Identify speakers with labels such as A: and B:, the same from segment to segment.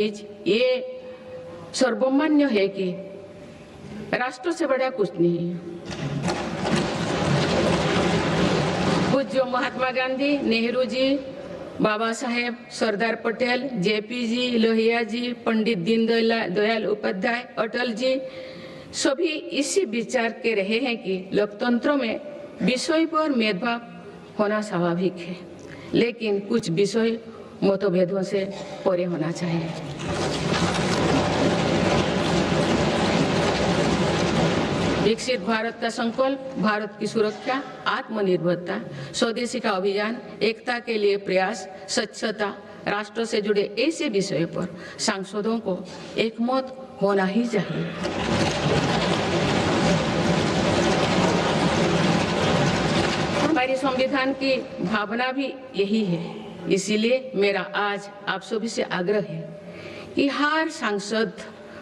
A: ये सर्वमान्य है कि राष्ट्र से बड़ा कुछ नहीं है। पूज्य महात्मा गांधी, नेहरू जी, बाबा साहेब, सरदार पटेल, जेपी जी, लोहिया जी, पंडित दीनदयाल उपाध्याय, अटल जी सभी इसी विचार के रहे हैं कि लोकतंत्र में विषय पर भेदभाव होना स्वाभाविक है, लेकिन कुछ विषय मतभेदों से परे होना चाहिए। विकसित भारत का संकल्प, भारत की सुरक्षा, आत्मनिर्भरता, स्वदेशी का अभियान, एकता के लिए प्रयास, स्वच्छता, राष्ट्र से जुड़े ऐसे विषयों पर सांसदों को एकमत होना ही चाहिए। हमारी संविधान की भावना भी यही है। इसीलिए मेरा आज आप सभी से आग्रह है कि हर सांसद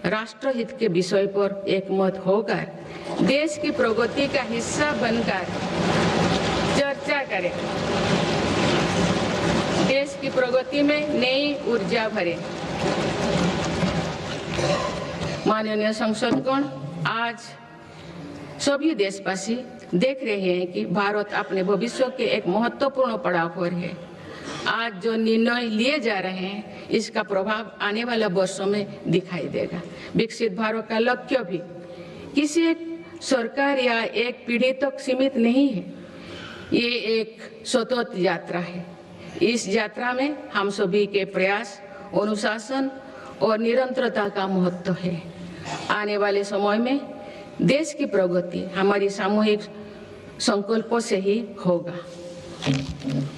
A: राष्ट्रहित के विषय पर एकमत होकर देश की प्रगति का हिस्सा बनकर चर्चा करें, देश की प्रगति में नई ऊर्जा भरे। माननीय सांसदगण, आज सभी देशवासी देख रहे हैं कि भारत अपने भविष्य के एक महत्वपूर्ण पड़ाव पर है। आज जो निर्णय लिए जा रहे हैं, इसका प्रभाव आने वाले वर्षों में दिखाई देगा। विकसित भारत का लक्ष्य भी किसी एक सरकार या एक पीढ़ी तक सीमित नहीं है। ये एक सतत यात्रा है। इस यात्रा में हम सभी के प्रयास, अनुशासन और निरंतरता का महत्व है। आने वाले समय में देश की प्रगति हमारी सामूहिक संकल्पों से ही होगा।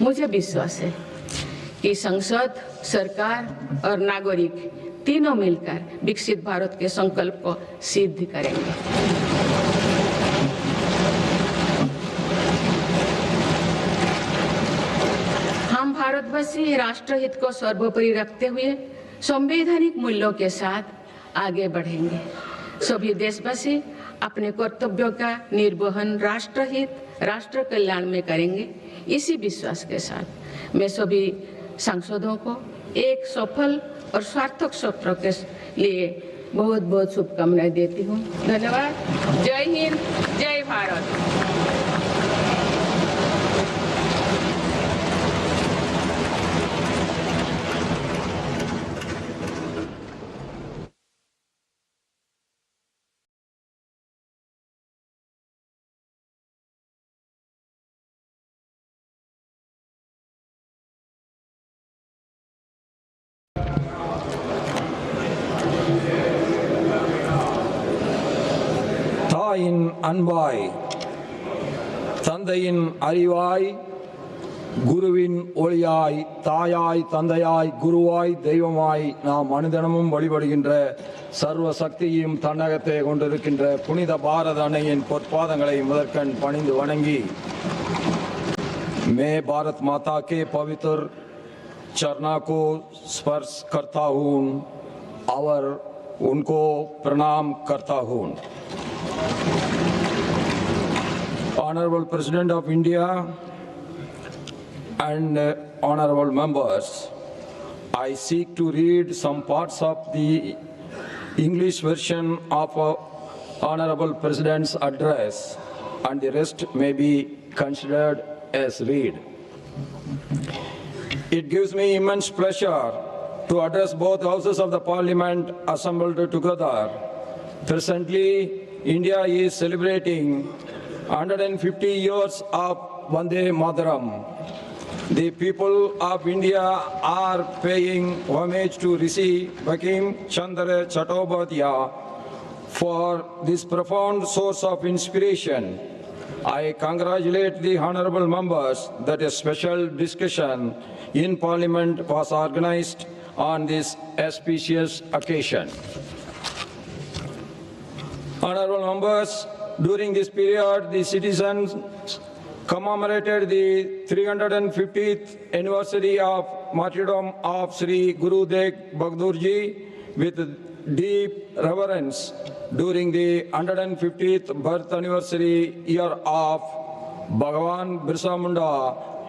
A: मुझे विश्वास है कि संसद, सरकार और नागरिक तीनों मिलकर विकसित भारत के संकल्प को सिद्ध करेंगे। हम भारतवासी राष्ट्रहित को सर्वोपरि रखते हुए संवैधानिक मूल्यों के साथ आगे बढ़ेंगे। सभी देशवासी अपने कर्तव्यों का निर्वहन राष्ट्रहित, राष्ट्र कल्याण में करेंगे। इसी विश्वास के साथ मैं सभी सांसदों को एक सफल और सार्थक सत्र के लिए बहुत बहुत शुभकामनाएं देती हूँ। धन्यवाद। जय हिंद, जय भारत।
B: தாயின் அன்பாய், தந்தையின் அறிவாய், குருவின் ஒளியாய், தாயாய், தந்தையாய், குருவாய், தெய்வமாய் நாம் அனுதினமும் வழிபடுகின்ற சர்வ சக்தியும் தன்னகத்தை கொண்டிருக்கின்ற புனித பாரத அன்னையின் பொற்பாதங்களை முதற்கண் பணிந்து வணங்கி, मैं भारत माता के पवित्र चरणों को स्पर्श करता हूँ और उनको प्रणाम करता हूँ। Honorable President of India and honorable members, I seek to read some parts of the English version of Honorable President's address, and the rest may be considered as read. It gives me immense pleasure to address both houses of the Parliament assembled together. Presently, India is celebrating 150 years of Vande Mataram. The people of India are paying homage to Rishi Bankim Chandra Chattopadhyay for this profound source of inspiration. I congratulate the honorable members that a special discussion in Parliament was organized on this auspicious occasion. Honorable members, during this period, the citizens commemorated the 350th anniversary of martyrdom of Sri Guru Tegh Bahadur Ji with deep reverence. During the 150th birth anniversary year of Bhagavan Birsa Munda,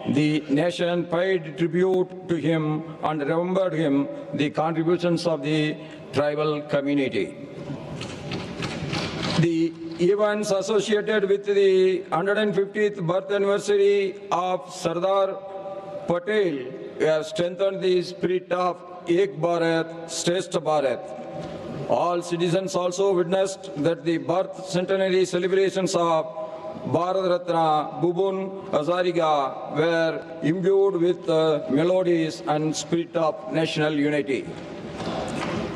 B: the nation paid tribute to him and remembered him the contributions of the tribal community. The events associated with the 150th birth anniversary of Sardar Patel have strengthened the spirit of Ek Bharat, Shrestha Bharat. All citizens also witnessed that the birth centenary celebrations of Bharat Ratna Bhubun Hazarika were imbued with melodies and spirit of national unity.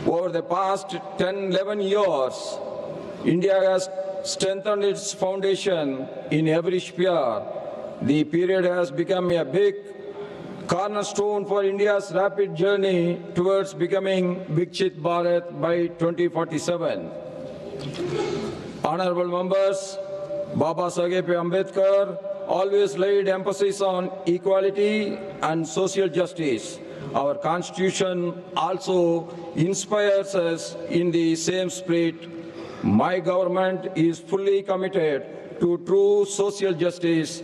B: Over the past 10-11 years, India has strengthened its foundation in every sphere. The period has become a big cornerstone for India's rapid journey towards becoming Viksit Bharat by 2047. Honorable members, Baba Saheb Ambedkar always laid emphasis on equality and social justice. Our Constitution also inspires us in the same spirit. My government is fully committed to true social justice.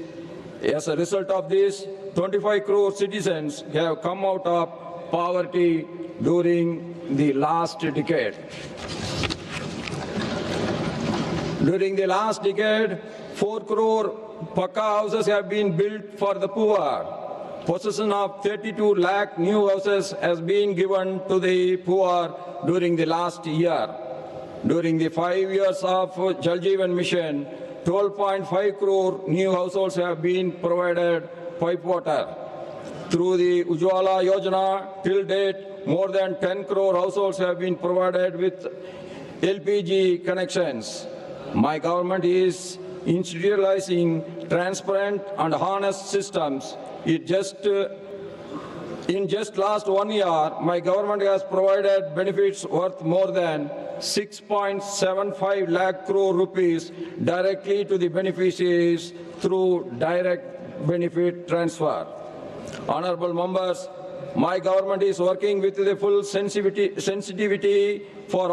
B: As a result of this, 25 crore citizens have come out of poverty during the last decade. During the last decade, 4 crore Pakka houses have been built for the poor. Possession of 32 lakh new houses has been given to the poor during the last year. During the 5 years of Jal Jeevan Mission, 12.5 crore new households have been provided pipe water. Through the Ujjwala Yojana, till date, more than 10 crore households have been provided with LPG connections. My government is institutionalizing transparent and honest systems. In just last 1 year, my government has provided benefits worth more than 6.75 lakh crore rupees directly to the beneficiaries through direct benefit transfer. Honorable members, my government is working with the full sensitivity for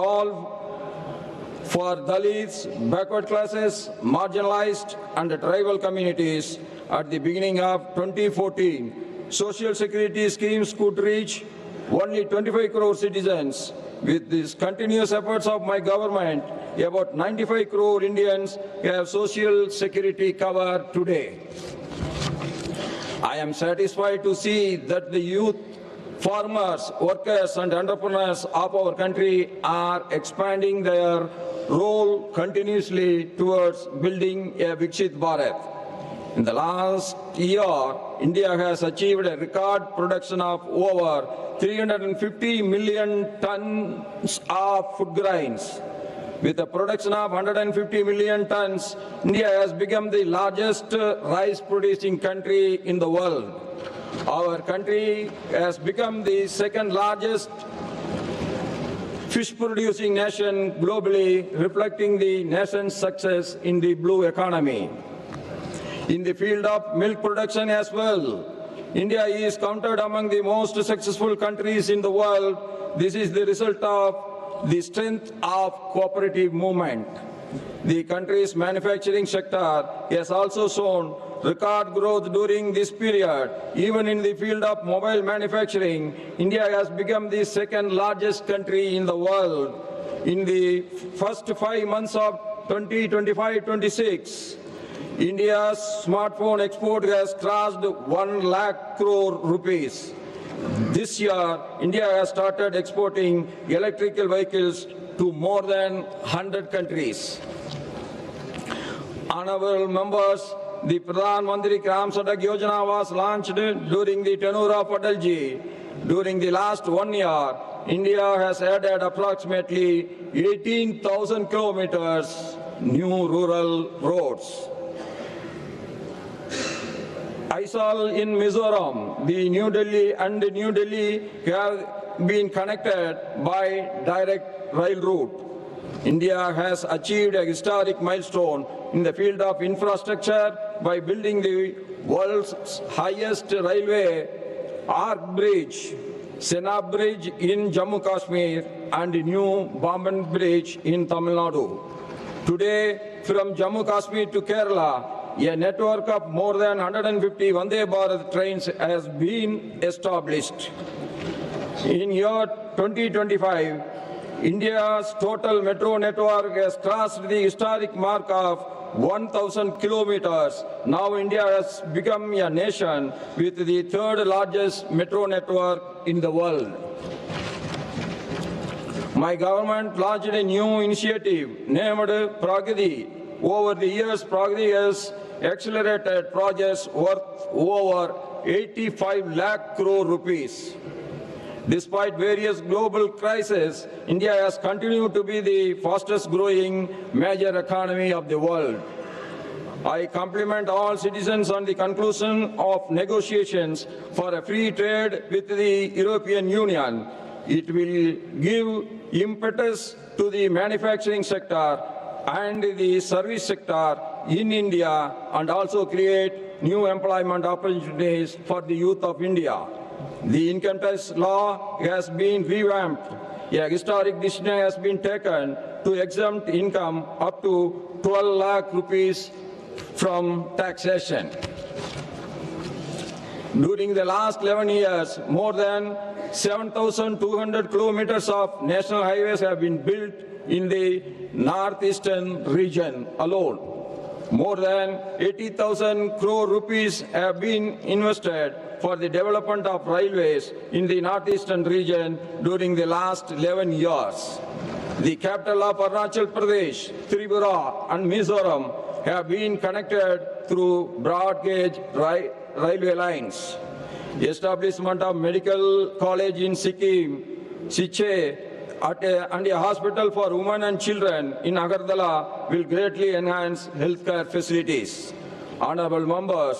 B: Dalits, backward classes, marginalized and tribal communities. At the beginning of 2014, social security schemes could reach only 25 crore citizens. With these continuous efforts of my government, about 95 crore Indians have social security cover today. I am satisfied to see that the youth, farmers, workers and entrepreneurs of our country are expanding their role continuously towards building a Viksit Bharat. In the last year, India has achieved a record production of over 350 million tons of food grains. With a production of 150 million tons, India has become the largest rice-producing country in the world. Our country has become the second largest fish-producing nation globally, reflecting the nation's success in the blue economy. In the field of milk production as well, India is counted among the most successful countries in the world. This is the result of the strength of cooperative movement. The country's manufacturing sector has also shown record growth during this period. Even in the field of mobile manufacturing, India has become the second largest country in the world. In the first 5 months of 2025-26, India's smartphone export has crossed 1 lakh crore rupees. This year, India has started exporting electrical vehicles to more than 100 countries. Honorable members, the Pradhan Mantri Gram Sadak Yojana was launched during the tenure of Atalji. During the last 1 year, India has added approximately 18,000 kilometers new rural roads. Aisal in Mizoram, the New Delhi have been connected by direct rail route. India has achieved a historic milestone in the field of infrastructure by building the world's highest railway arc bridge, Senab Bridge in Jammu Kashmir and New Bamban Bridge in Tamil Nadu. Today, from Jammu Kashmir to Kerala, a network of more than 150 Vande Bharat trains has been established. In year 2025, India's total metro network has crossed the historic mark of 1,000 kilometers. Now India has become a nation with the third largest metro network in the world. My government launched a new initiative named Pragati. Over the years, Pragati has accelerated projects worth over 85 lakh crore rupees. Despite various global crises, India has continued to be the fastest growing major economy of the world. I compliment all citizens on the conclusion of negotiations for a free trade with the European Union. It will give impetus to the manufacturing sector and the service sector in India and also create new employment opportunities for the youth of India. The income tax law has been revamped. A historic decision has been taken to exempt income up to 12 lakh rupees from taxation. During the last 11 years, more than 7,200 kilometers of national highways have been built in the northeastern region alone. More than 80,000 crore rupees have been invested for the development of railways in the northeastern region during the last 11 years. The capital of Arunachal Pradesh, Tripura and Mizoram have been connected through broad gauge railway lines. The establishment of medical college in Sikkim, Siche, and a hospital for women and children in Agartala will greatly enhance healthcare facilities. Honorable members,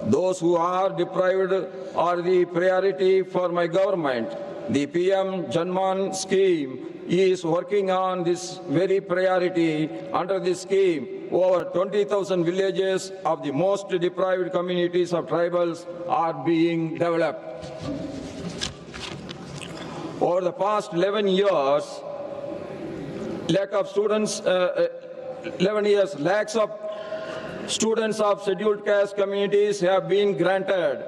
B: those who are deprived are the priority for my government. The PM Janman scheme is working on this very priority. Under this scheme, over 20,000 villages of the most deprived communities of tribals are being developed. Over the past 11 years, lakhs of students of scheduled caste communities have been granted